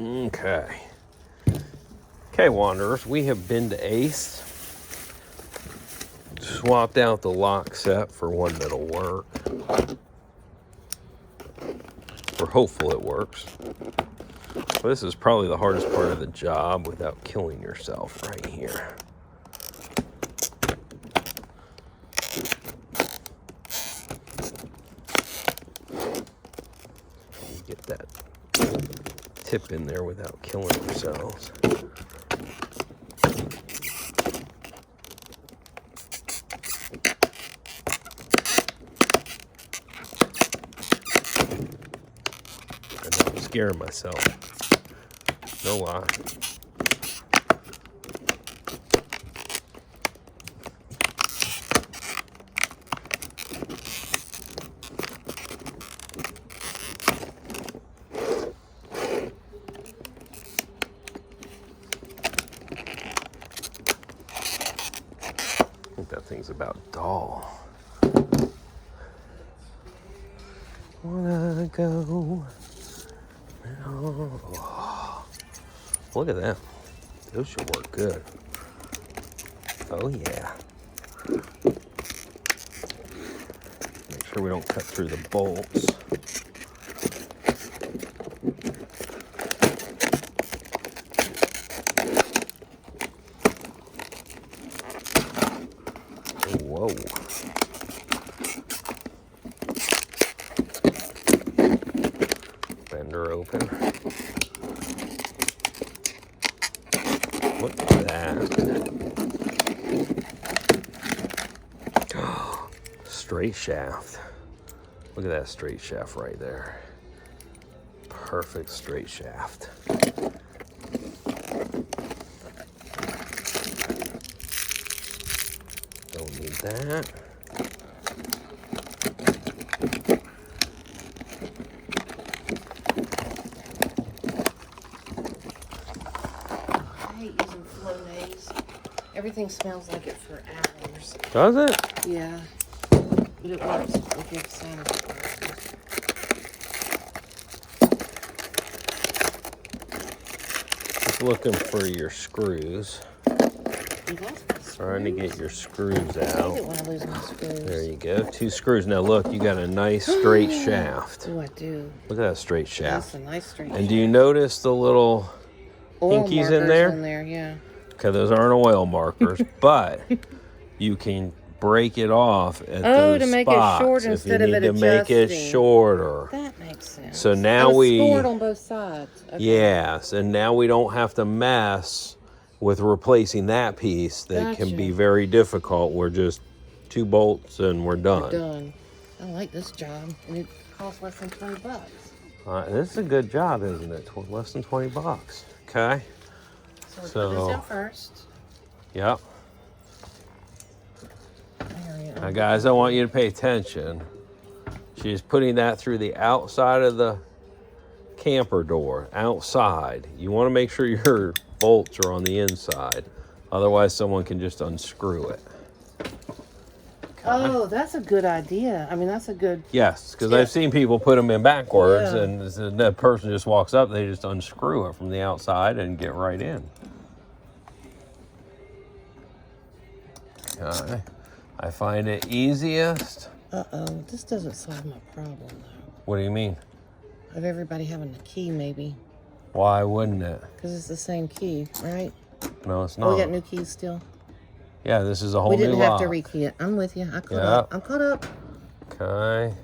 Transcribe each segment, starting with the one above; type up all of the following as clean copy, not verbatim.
Okay. Okay, Wanderers, we have been to Ace. Swapped out the lock set for one that'll work. We're hopeful it works. This is probably the hardest part of the job without killing yourself right here. Get that tip in there without killing yourselves. I'm scaring myself. No lie. I think that thing's about dull. Wanna go? Oh, look at that. Those should work good. Oh yeah. Make sure we don't cut through the bolts. Whoa. Fender open. Look at that. Straight shaft. Look at that straight shaft right there. Perfect straight shaft. Don't need that. Everything smells like it for hours. Does it? Yeah. But it works. It gives sanitizers. Just looking for your screws. Trying to get your screws out. I didn't want to lose my screws. There you go. 2 screws. Now look, you got a nice straight shaft. Oh, I do. Look at that straight shaft. That's a nice straight shaft. And do you notice the little oil pinkies markers in there? In there, yeah. Okay, those aren't oil markers, but you can break it off at those to make spots it short if instead you of need it to make it adjusting. shorter. That makes sense. So now and we scored on both sides. Okay. Yes, and now we don't have to mess with replacing that piece that can be very difficult. We're just 2 bolts and we're done. We're done. I like this job, and it costs less than $20. This is a good job, isn't it? Less than $20. Okay. So we'll put this in first. Yep. Now, guys, I want you to pay attention. She's putting that through the outside of the camper door, outside. You want to make sure your bolts are on the inside. Otherwise, someone can just unscrew it. Okay. Oh, that's a good idea. I mean, that's a good... Yes, because I've seen people put them in backwards, Yeah. and that person just walks up, they just unscrew it from the outside and get right in. Okay. I find it easiest. Uh-oh, this doesn't solve my problem, though. What do you mean? Of everybody having a key, maybe. Why wouldn't it? Because it's the same key, right? No, it's Oh, not. we got new keys still? Yeah, this is a whole we new didn't have lock. to rekey it. I'm with you. I caught Yep. up. I'm caught up. Okay.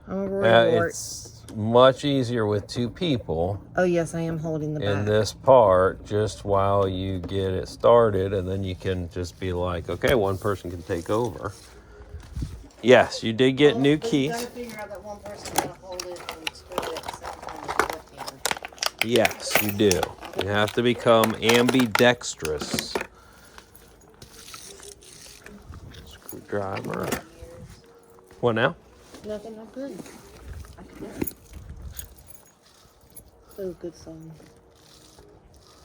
I'm a royal It's much easier with 2 people Oh, yes, I am holding the in back. this part just while you get it started, and then you can just be like, okay, one person can take over. Yes, you did get new But keys. You gotta figure out that one person gotta hold it and screw it at the same time with the left hand. Yes, you do. You have to become ambidextrous. Screwdriver. What now? Nothing, I'm good. I can do it. Oh, good song.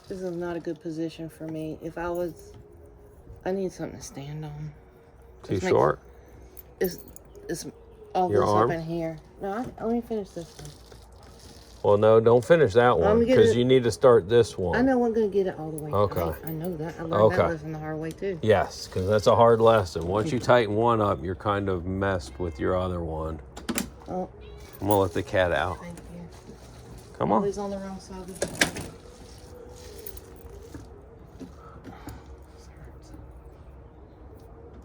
This is not a good position for me. If I was... I need something to stand on. Too short? It's all Your this arm? up in here. No, let me finish this one. Well, no, don't finish that one because you need to start this one. I know I'm going to get it all the way. Okay. I know that. I learned that lesson the hard way too. Yes, because that's a hard lesson. Once you tighten one up, you're kind of messed with your other one. Oh. I'm going to let the cat out. Thank you. Come on. He's on the wrong side of the...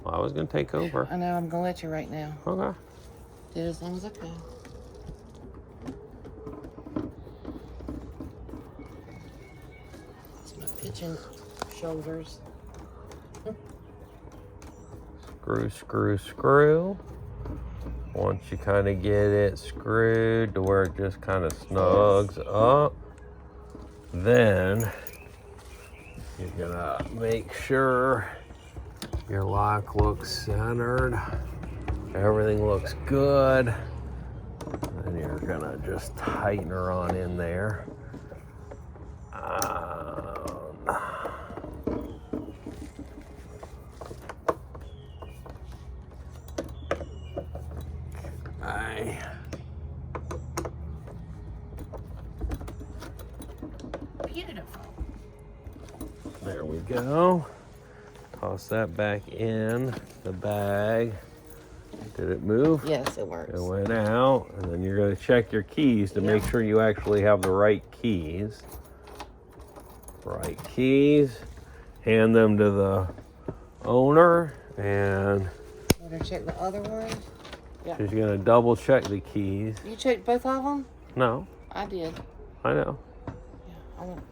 Well, I was going to take over. I know. I'm going to let you right now. Okay. Did as long as I can. It's my pitching shoulders. Screw, screw, screw. Once you kind of get it screwed to where it just kind of snugs up, then you're gonna make sure your lock looks centered, everything looks good, and you're gonna just tighten her on in there. Beautiful. There we go. Toss that back in the bag. Did it move? Yes, it works. It went out, and then you're going to check your keys to make sure you actually have the right keys. Right keys. Hand them to the owner, and better check the other one. Yeah. she's going to double check the keys. You checked both of them? No. I did. I know. Yeah, I went.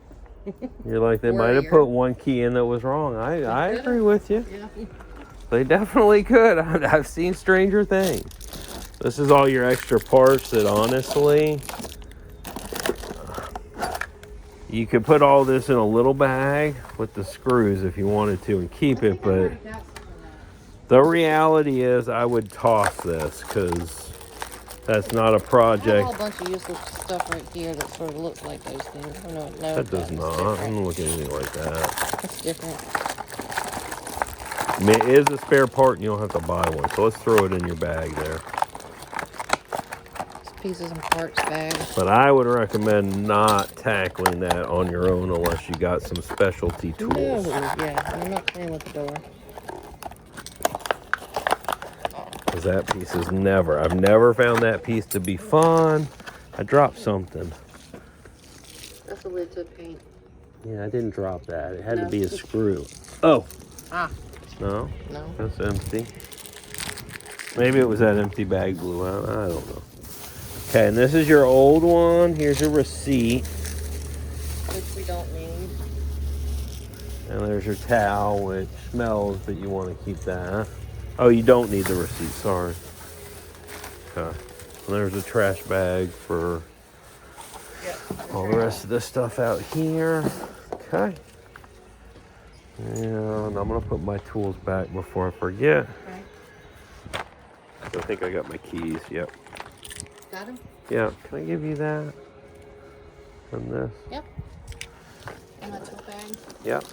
You're like, they might have put one key in that was wrong. I agree with you. Yeah. They definitely could. I've seen stranger things. This is all your extra parts that honestly, you could put all this in a little bag with the screws if you wanted to and keep it, but the reality is I would toss this because that's not a I have a project. whole bunch of useless stuff right here that sort of looks like those things. I don't know. That does not. I don't look at anything like that. It's different. I mean, it is a spare part and you don't have to buy one. So let's throw it in your bag there. It's pieces and parts bag. But I would recommend not tackling that on your own unless you got some specialty tools. No, yeah, I'm not playing with the door. Because that piece is I've never found that piece to be fun. I dropped something. That's a lid to paint. Yeah, I didn't drop that. It had to be a screw. Oh. Ah. No? No. That's empty. Maybe it was that empty bag blew out. I don't know. Okay, and this is your old one. Here's your receipt. Which we don't need. And there's your towel, which smells, but you want to keep that. Oh, you don't need the receipt, sorry. Okay. And there's a trash bag for all the rest of this stuff out here. Okay. And I'm going to put my tools back before I forget. Okay. I think I got my keys, yep. Got them? Yeah, can I give you that? And this? Yep. And my tool bag? Yep.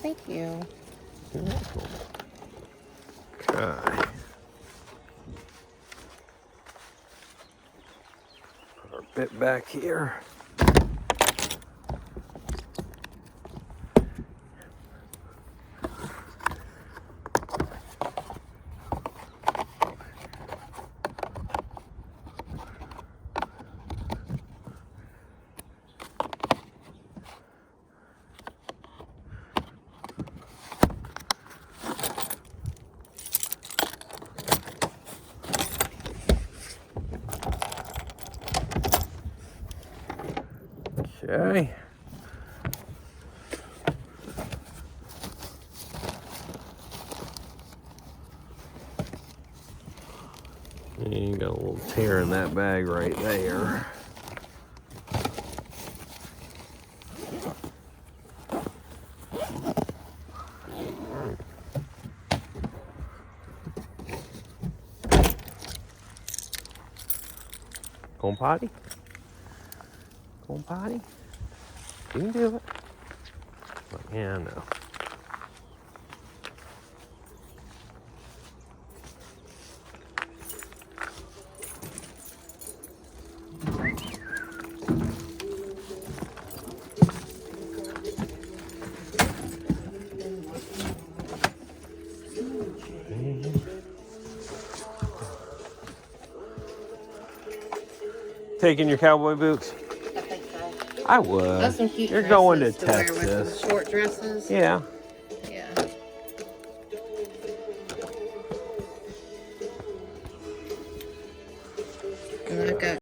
Thank you. You're welcome. Okay. Put our bit back here. Okay. And you got a little tear in that bag right there. Going potty? Going potty? You can do it. Yeah, I know. taking your cowboy boots? I think so. I would. That's some cute You're going to dresses wear Texas. with some short dresses. Yeah. Yeah. And I've got